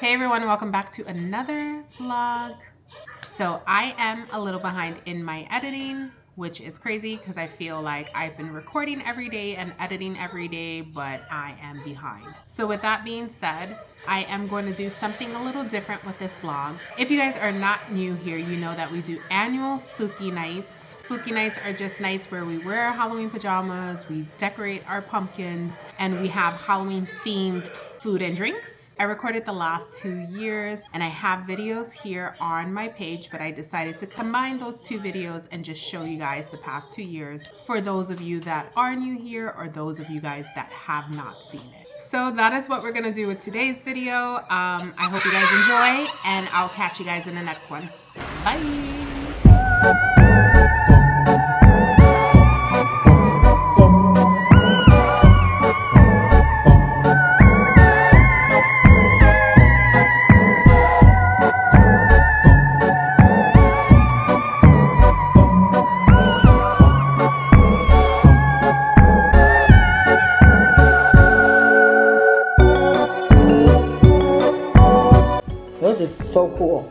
Hey everyone, welcome back to another vlog. So I am a little behind in my editing, which is crazy because I feel like I've been recording every day and editing every day, but I am behind. So with that being said, I am going to do something a little different with this vlog. If you guys are not new here, you know that we do annual spooky nights. Spooky nights are just nights where we wear our Halloween pajamas, we decorate our pumpkins, and we have Halloween themed food and drinks. I recorded the last 2 years and I have videos here on my page, but I decided to combine those 2 videos and just show you guys the past 2 years for those of you that are new here or those of you guys that have not seen it. So that is what we're gonna do with today's video. I hope you guys enjoy and I'll catch you guys in the next one. Bye. This is so cool.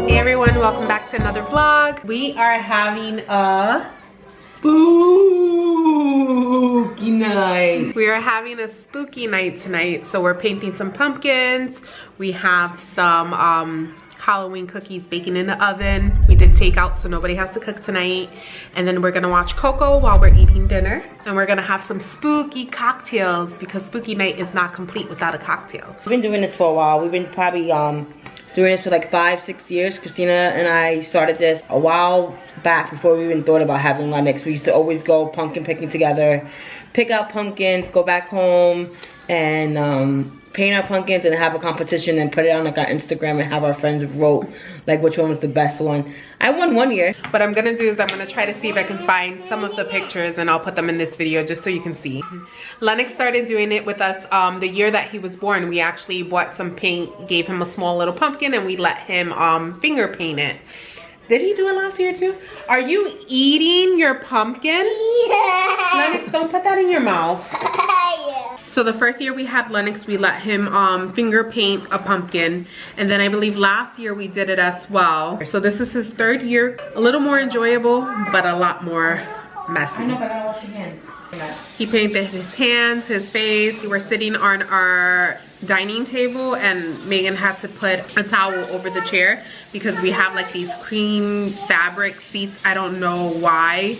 Hey everyone, welcome back to another vlog. We are having a spooky night. We are having a spooky night tonight. So we're painting some pumpkins. We have some Halloween cookies baking in the oven. We did takeout, so nobody has to cook tonight. And then we're gonna watch Coco while we're eating dinner. And we're gonna have some spooky cocktails because spooky night is not complete without a cocktail. We've been doing this for a while. We've been probably doing this for like 5-6 years. Christina and I started this a while back before we even thought about having Lennox. We used to always go pumpkin picking together, pick out pumpkins, go back home, and paint our pumpkins and have a competition and put it on like our Instagram and have our friends vote like which one was the best one. I won 1 year. What I'm gonna do is I'm gonna try to see if I can find some of the pictures and I'll put them in this video just so you can see. Lennox started doing it with us the year that he was born. We actually bought some paint, gave him a small little pumpkin, and we let him finger paint it. Did he do it last year too? Are you eating your pumpkin? Yeah. Lennox, don't put that in your mouth. So the first year we had Lennox, we let him finger paint a pumpkin. And then I believe last year we did it as well. So this is his 3rd year. A little more enjoyable, but a lot more messy. I know, but I gotta wash your hands. He painted his hands, his face. We were sitting on our dining table and Megan had to put a towel over the chair because we have like these cream fabric seats. I don't know why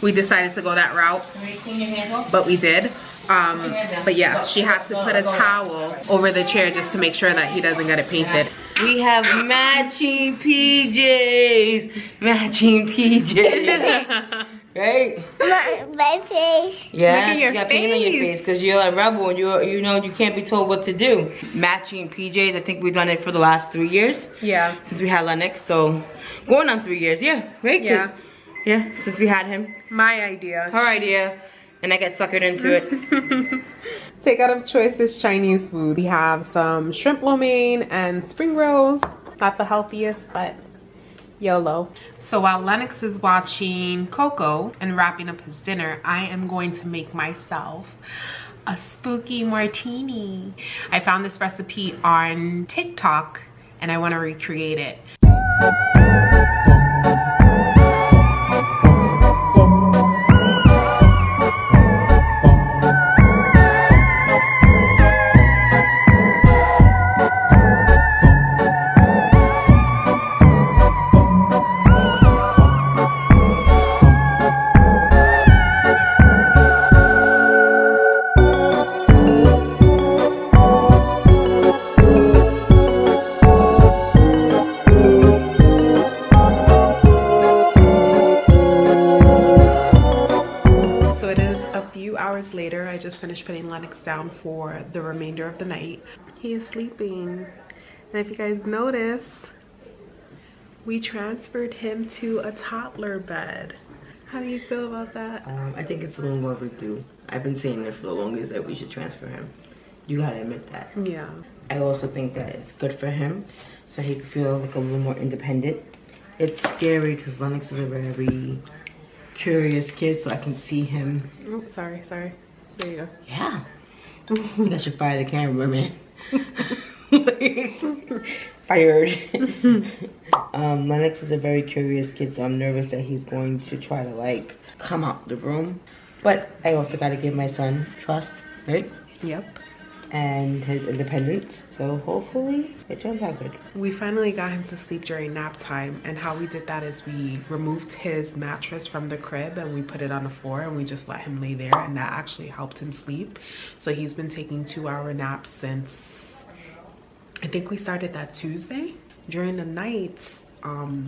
we decided to go that route, Can we clean your hands off? but we did. But yeah, she had to put a towel over the chair just to make sure that he doesn't get it painted. We have matching PJs. Matching PJs. Right? My face. Yeah, Look at you got paint on your face because you're a rebel and you know you can't be told what to do. Matching PJs, I think we've done it for the last 3 years. Yeah. Since we had Lennox, so going on 3 years, yeah. Right? Yeah. Yeah, since we had him. My idea. Her idea. And I get suckered into it. Takeout of choice is Chinese food. We have some shrimp lo mein and spring rolls. Not the healthiest, but YOLO. So while Lennox is watching Coco and wrapping up his dinner, I am going to make myself a spooky martini. I found this recipe on TikTok and I want to recreate it. Later, I just finished putting Lennox down for the remainder of the night. He is sleeping, and if you guys notice, we transferred him to a toddler bed. How do you feel about that? I think it's a little overdue. I've been saying it for the longest that we should transfer him. You gotta admit that. Yeah. I also think that it's good for him so he can feel like a little more independent. It's scary because Lennox is a very curious kid, so I can see him. Oh, sorry. There you go. Yeah. I should fire the cameraman. Fired. Lennox is a very curious kid, so I'm nervous that he's going to try to like come out the room. But I also got to give my son trust, right? Yep. And his independence. So hopefully it turns out good. We finally got him to sleep during nap time, and how we did that is we removed his mattress from the crib and we put it on the floor and we just let him lay there, and that actually helped him sleep. So he's been taking 2-hour naps since I think we started that Tuesday. During the nights,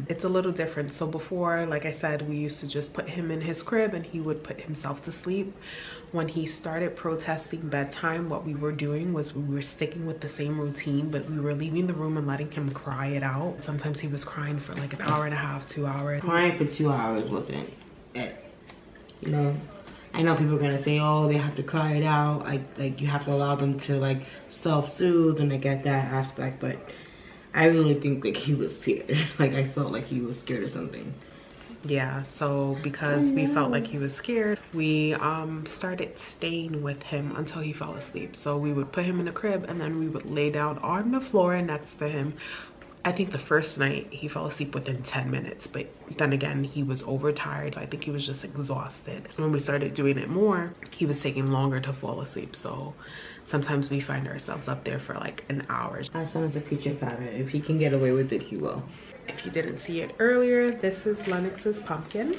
it's a little different. So before, like I said, we used to just put him in his crib and he would put himself to sleep. When he started protesting bedtime, what we were doing was we were sticking with the same routine, but we were leaving the room and letting him cry it out. Sometimes he was crying for like an hour and a half, 2 hours. Crying for 2 hours wasn't it. You know, I know people are gonna say, oh, they have to cry it out. Like you have to allow them to like self-soothe, and I get that aspect, but I really think like he was scared. Like I felt like he was scared of something. Yeah, so because we felt like he was scared, we started staying with him until he fell asleep. So we would put him in the crib and then we would lay down on the floor next to him. I think the first night he fell asleep within 10 minutes, but then again, he was overtired. I think he was just exhausted. When we started doing it more, he was taking longer to fall asleep. So sometimes we find ourselves up there for like an hour. My son's a creature of habit. If he can get away with it, he will. If you didn't see it earlier, this is Lennox's pumpkin.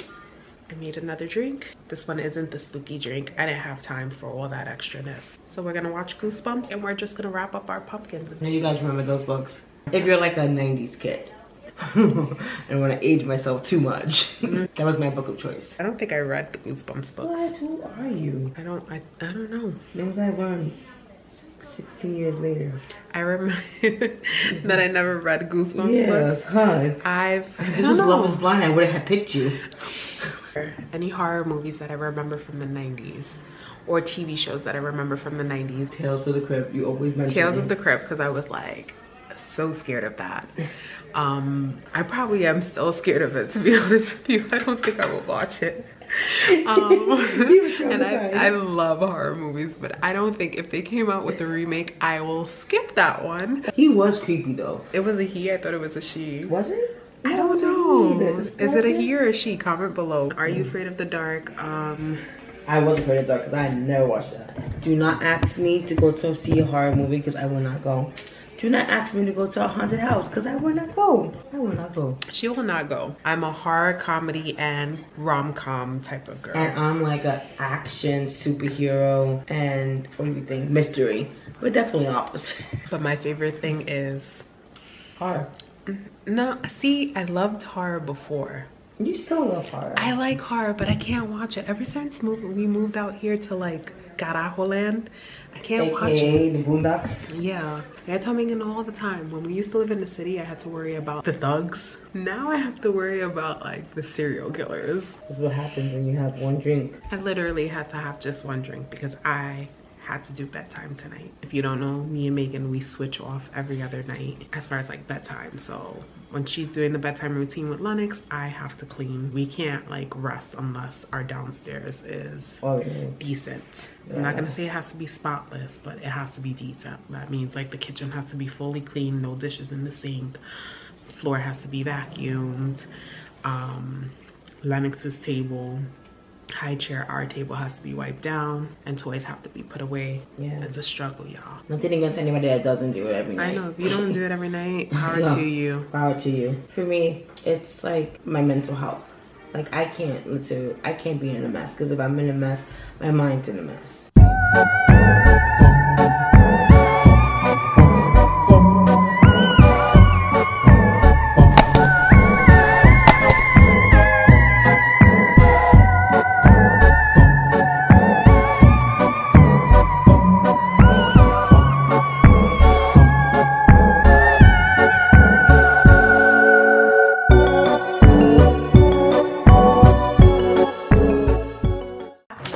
I made another drink. This one isn't the spooky drink. I didn't have time for all that extraness. So we're gonna watch Goosebumps and we're just gonna wrap up our pumpkins. Now you guys remember those books. If you're like a 90s kid, I don't want to age myself too much. That was my book of choice. I don't think I read the Goosebumps books. What? Who are you? I don't know. Things I learned 16 years later. I remember that I never read Goosebumps books. Huh. I just Love is Blind, I would have picked you. Any horror movies that I remember from the 90s or TV shows that I remember from the 90s. Tales of the Crypt, you always mention Tales of the Crypt, because I was like so scared of that. I probably am still scared of it, to be honest with you. I don't think I will watch it. And I love horror movies, but I don't think if they came out with a remake, I will skip that one. He was creepy though. It was a he, I thought it was a she. Was it? I don't know. Is it a he or a she? Comment below. Are you afraid of the dark? I was afraid of the dark because I never watched that. Do not ask me to go to see a horror movie because I will not go. Do not ask me to go to a haunted house because I will not go. I will not go. She will not go. I'm a horror, comedy, and rom-com type of girl. And I'm like an action, superhero, and what do you think? Mystery. We're definitely opposite. But my favorite thing is Horror. No, see, I loved horror before. You still love horror. I like horror, but I can't watch it. Ever since we moved out here to like Carajo land, I can't watch it. The Boondocks? Yeah. I tell Megan all the time, when we used to live in the city, I had to worry about the thugs. Now I have to worry about like the serial killers. This is what happens when you have one drink. I literally had to have just one drink because I had to do bedtime tonight. If you don't know, me and Megan, we switch off every other night as far as like bedtime. So when she's doing the bedtime routine with Lennox, I have to clean. We can't like rest unless our downstairs is decent. Yeah. I'm not gonna say it has to be spotless, but it has to be decent. That means like the kitchen has to be fully clean, no dishes in the sink, floor has to be vacuumed, Lennox's table, high chair, our table has to be wiped down, and toys have to be put away. Yeah, it's a struggle, y'all. Nothing against anybody that doesn't do it every night. I know, if you don't do it every night, power to you. Power to you. For me, it's like my mental health. Like I can't be in a mess, because if I'm in a mess, my mind's in a mess.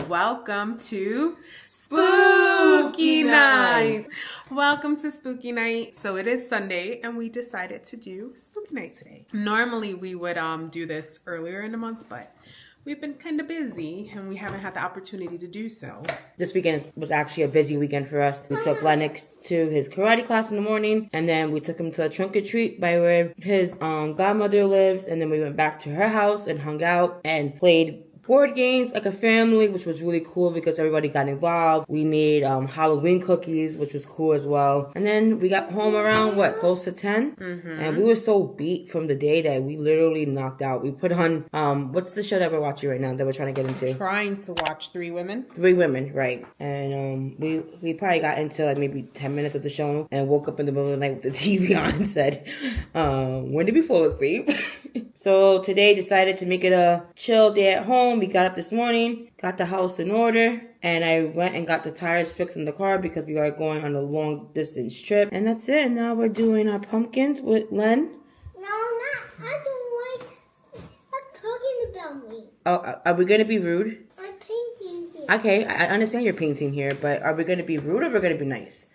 Welcome to Spooky Night. Welcome to Spooky Night. So it is Sunday and we decided to do Spooky Night today. Normally we would do this earlier in the month, but we've been kind of busy and we haven't had the opportunity to do so. This weekend was actually a busy weekend for us. We took Lennox to his karate class in the morning, and then we took him to a trunk or treat by where his godmother lives, and then we went back to her house and hung out and played board games like a family, which was really cool because everybody got involved. We made Halloween cookies, which was cool as well. And then we got home around, what, close to 10? And we were so beat from the day that we literally knocked out. We put on, what's the show that we're watching right now that we're trying to get into? Trying to watch 3 Women. 3 Women, right. And we probably got into like maybe 10 minutes of the show and woke up in the middle of the night with the TV on and said, when did we fall asleep? So today decided to make it a chill day at home. We got up this morning, got the house in order, and I went and got the tires fixed in the car because we are going on a long distance trip. And that's it. Now we're doing our pumpkins with Len. No, not. I don't like. Stop talking about me. Oh, are we going to be rude? I'm painting here. Okay, I understand you're painting here, but are we going to be rude or we're going to be nice?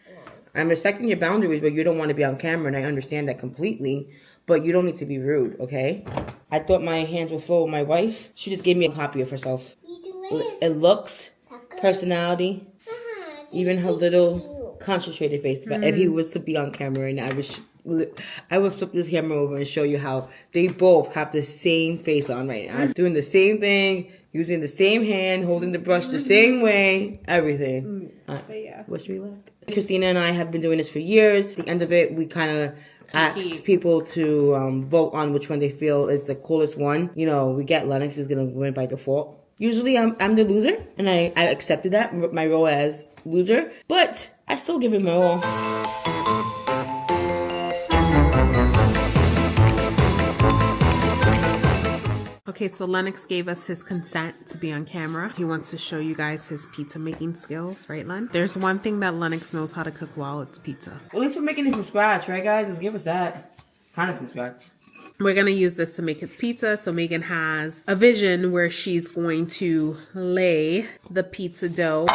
I'm respecting your boundaries, but you don't want to be on camera, and I understand that completely. But you don't need to be rude, okay? I thought my hands were full with my wife. She just gave me a copy of herself. It looks, personality, even her little concentrated face. But if he was to be on camera, and I would flip this camera over and show you how they both have the same face on right now. Doing the same thing, using the same hand, holding the brush the same way, everything. Yeah. Wish we luck. Christina and I have been doing this for years. At the end of it, we kind of ask people to vote on which one they feel is the coolest one. You know, we get Lennox is going to win by default. Usually I'm the loser, and I accepted that, my role as loser, but I still give it my all. Okay, so Lennox gave us his consent to be on camera. He wants to show you guys his pizza making skills, right, Len? There's one thing that Lennox knows how to cook well, it's pizza. At least we're making it from scratch, right, guys? Just give us that. Kind of from scratch. We're going to use this to make his pizza. So Megan has a vision where she's going to lay the pizza dough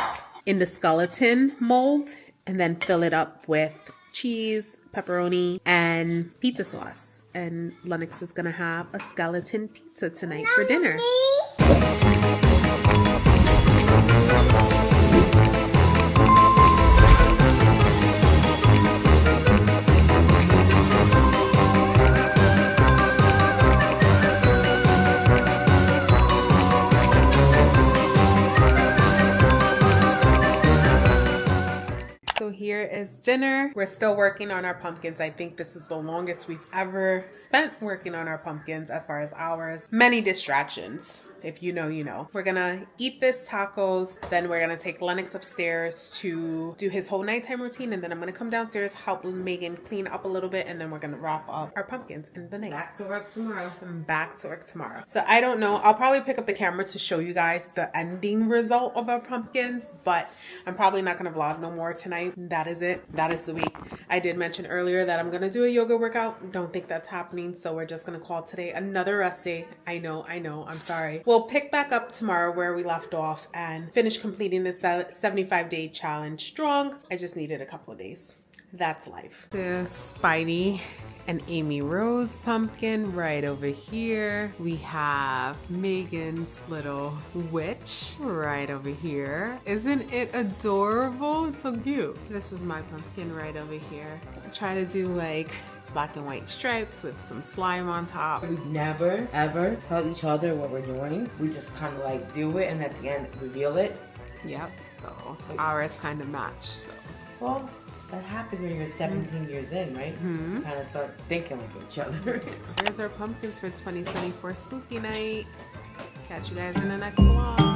in the skeleton mold and then fill it up with cheese, pepperoni, and pizza sauce. And Lennox is gonna have a skeleton pizza tonight for dinner. So here is dinner. We're still working on our pumpkins. I think this is the longest we've ever spent working on our pumpkins as far as hours. Many distractions. If you know, you know. We're gonna eat this tacos, then we're gonna take Lennox upstairs to do his whole nighttime routine, and then I'm gonna come downstairs, help Megan clean up a little bit, and then we're gonna wrap up our pumpkins in the night. Back to work tomorrow. I'm back to work tomorrow. So I don't know. I'll probably pick up the camera to show you guys the ending result of our pumpkins, but I'm probably not gonna vlog no more tonight. That is it. That is the week. I did mention earlier that I'm gonna do a yoga workout. Don't think that's happening, so we're just gonna call today another rest day. I know. I'm sorry. We'll pick back up tomorrow where we left off and finish completing this 75-day challenge strong. I just needed a couple of days. That's life. The Spidey and Amy Rose pumpkin right over here. We have Megan's little witch right over here. Isn't it adorable? It's so cute. This is my pumpkin right over here. I try to do like black and white stripes with some slime on top. We never, ever tell each other what we're doing. We just kind of like do it and at the end reveal it. Yep, so ours kind of match. So. Well, that happens when you're 17 years in, right? You kind of start thinking like each other. Here's our pumpkins for 2024 spooky night. Catch you guys in the next vlog.